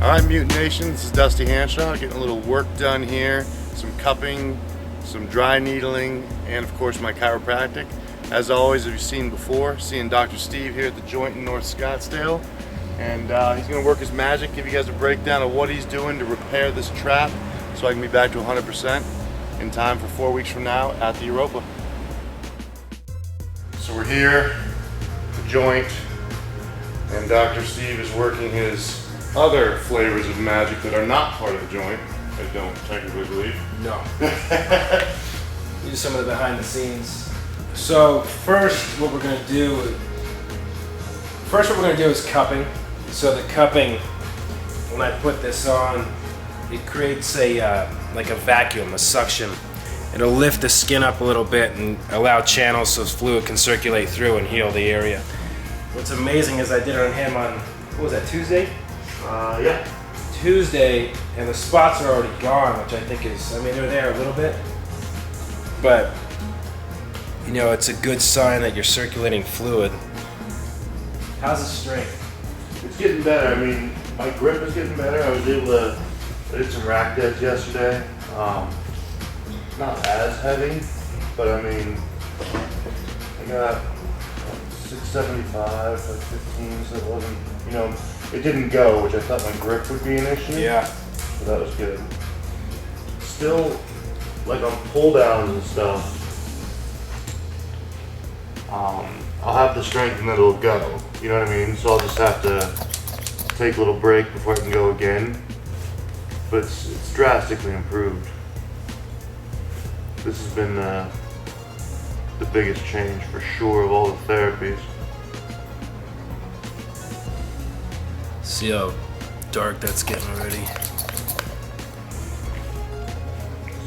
Alright, Mutant Nation, this is Dusty Hanshaw, getting a little work done here, some cupping, some dry needling, and of course my chiropractic. As always, as you've seen before, seeing Dr. Steve here at the joint in North Scottsdale, and he's going to work his magic, give you guys a breakdown of what he's doing to repair this trap so I can be back to 100% in time for 4 weeks from now at the Europa. So we're here, the joint, and Dr. Steve is working his other flavors of magic that are not part of the joint. I don't technically believe. No. Use some of the behind the scenes. So first what we're gonna do is cupping. So the cupping, when I put this on, it creates a like a vacuum, a suction. It'll lift the skin up a little bit and allow channels so fluid can circulate through and heal the area. What's amazing is I did it on him on, what was that, Tuesday? Yeah. Tuesday, and the spots are already gone, which I think is, I mean, they're there a little bit, but you know, it's a good sign that you're circulating fluid. How's the strength? It's getting better. I mean, my grip is getting better. I was able to, I did some rack deads yesterday. Not as heavy, but I mean, I got 675, like 15, so it wasn't, you know, it didn't go, which I thought my grip would be an issue. Yeah. So that was good. Still, like on pull downs and stuff, I'll have the strength and then it'll go. You know what I mean? So I'll just have to take a little break before I can go again. But it's drastically improved. This has been the biggest change for sure of all the therapies. See how dark that's getting already.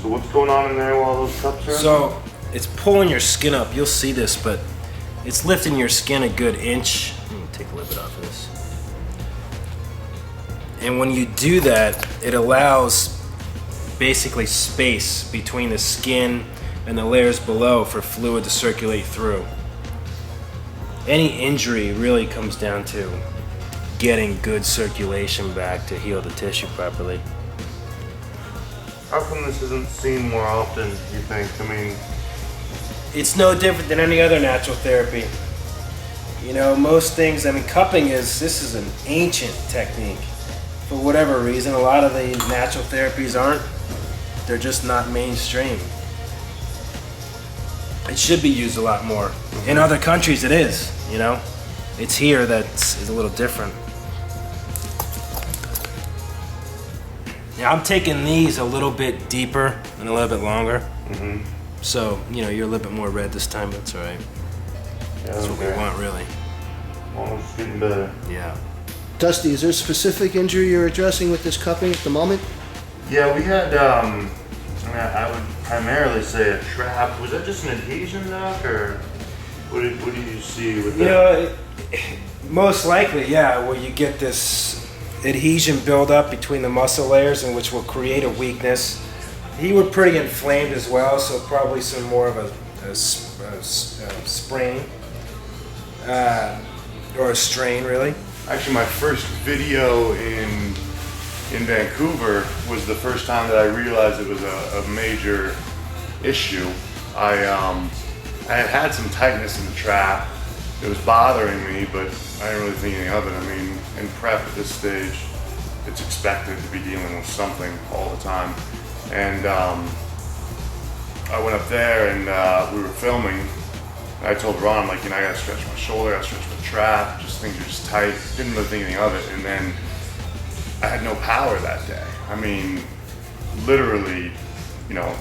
So what's going on in there while those cups are in? So it's pulling your skin up. You'll see this, but it's lifting your skin a good inch. Let me take a little bit off of this. And when you do that, it allows basically space between the skin and the layers below for fluid to circulate through. Any injury really comes down to getting good circulation back to heal the tissue properly. How come this isn't seen more often, you think? I mean, it's no different than any other natural therapy. You know, most things, I mean, cupping this is an ancient technique. For whatever reason, a lot of the natural therapies aren't. They're just not mainstream. It should be used a lot more. In other countries it is, you know? It's here that's a little different. Now I'm taking these a little bit deeper and a little bit longer. mm-hmm. So, you know, you're a little bit more red this time, but it's alright. Yeah, That's what we want, really. Almost getting better. Yeah. Dusty, is there a specific injury you're addressing with this cupping at the moment? Yeah, we had, I mean, I would primarily say a trap. Was that just an adhesion, Doc, or what did you see with that? You know, most likely, yeah, where you get this adhesion build up between the muscle layers, and which will create a weakness. He was pretty inflamed as well, so probably some more of a sprain or a strain, really. Actually, my first video in Vancouver was the first time that I realized it was a major issue. I had some tightness in the trap. It was bothering me, but I didn't really think anything of it. I mean, in prep at this stage, it's expected to be dealing with something all the time. And I went up there and we were filming. And I told Ron, I'm like, you know, I gotta stretch my shoulder, I gotta stretch my trap, just things are just tight. Didn't really think anything of it. And then I had no power that day. I mean, literally, you know,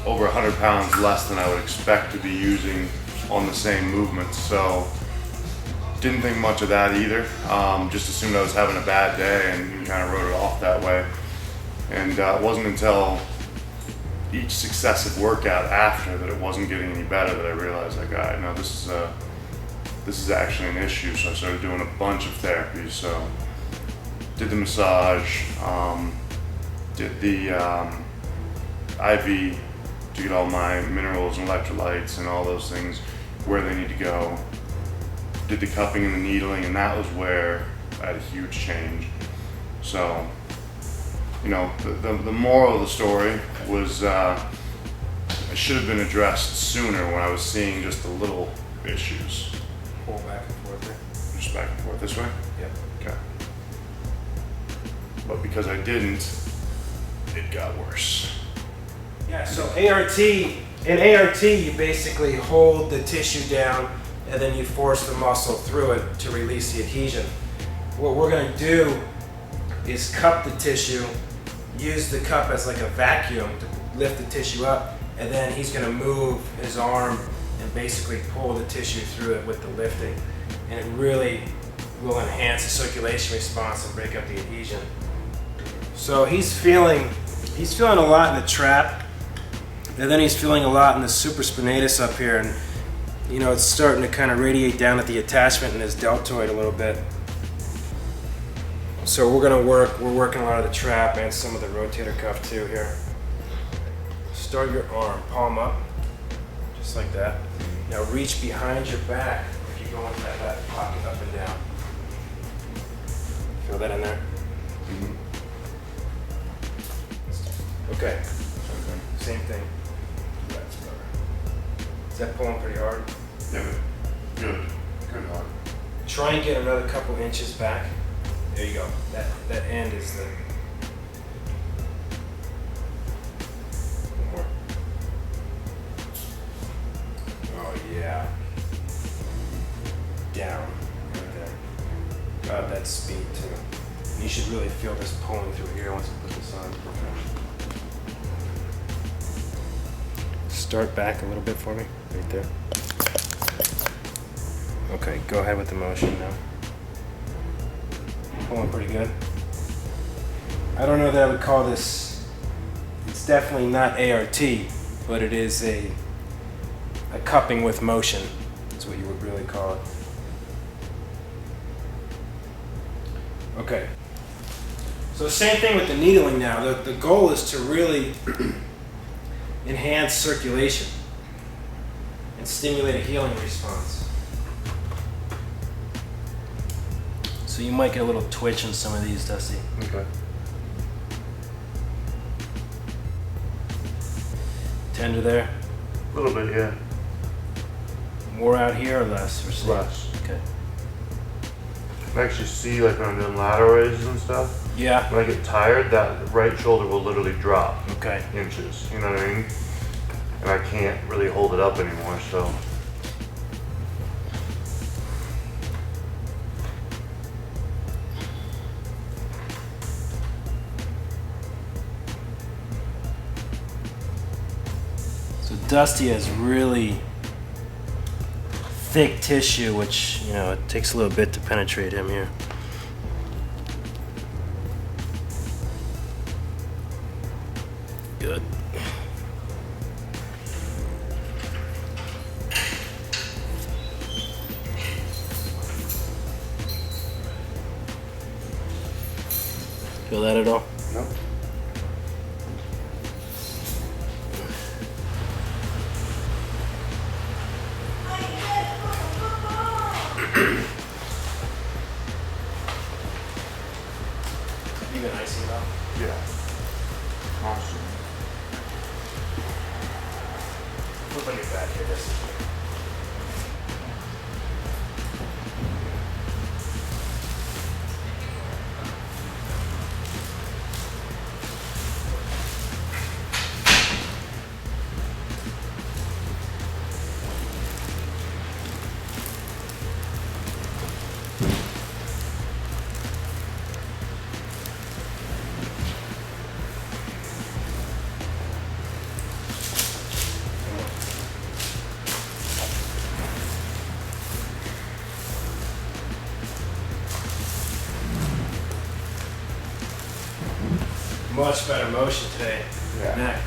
over 100 pounds less than I would expect to be using on the same movements. So didn't think much of that either. Just assumed I was having a bad day and kind of wrote it off that way. And it wasn't until each successive workout after that it wasn't getting any better that I realized, like, all right, no, this is actually an issue. So I started doing a bunch of therapies. So did the massage, did the IV to get all my minerals and electrolytes and all those things where they need to go. Did the cupping and the needling, and that was where I had a huge change. So, you know, the moral of the story was it should have been addressed sooner when I was seeing just the little issues. Pull back and forth there. Just back and forth this way? Yep. Okay. But because I didn't, it got worse. Yeah, so in ART, you basically hold the tissue down and then you force the muscle through it to release the adhesion. What we're gonna do is cup the tissue, use the cup as like a vacuum to lift the tissue up, and then he's gonna move his arm and basically pull the tissue through it with the lifting. And it really will enhance the circulation response and break up the adhesion. So he's feeling a lot in the trap, and then he's feeling a lot in the supraspinatus up here, and you know, it's starting to kind of radiate down at the attachment in his deltoid a little bit. So we're working a lot of the trap and some of the rotator cuff too here. Start your arm, palm up, just like that. Now reach behind your back if you go into that back pocket up and down. Feel that in there? Mm-hmm. Okay. Same thing. That's better. Is that pulling pretty hard? Yeah, good. Good hard. Try and get another couple inches back. There you go. That end is the. One more. Oh yeah. Down. Right there. God, that's speed too. You should really feel this pulling through here once you put this on. Start back a little bit for me, right there. Okay, go ahead with the motion now. Pulling pretty good. I don't know that I would call this, it's definitely not ART, but it is a cupping with motion. That's what you would really call it. Okay. So same thing with the needling now. The goal is to really enhance circulation and stimulate a healing response. So you might get a little twitch in some of these, Dusty. Okay. Tender there? A little bit, yeah. More out here or less? Or same? Less. Okay. I can actually see, like when I'm doing lateral raises and stuff, Yeah. when I get tired, that right shoulder will literally drop Okay. inches, you know what I mean? And I can't really hold it up anymore, so. So Dusty has really thick tissue, which, you know, it takes a little bit to penetrate him here. Good. Feel that at all? No. You been icing it up? Yeah. Awesome. Flip on your back here, this. Much better motion today. Yeah. Neck.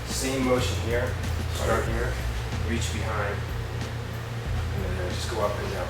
Same motion here. Start here, reach behind, and then just go up and down.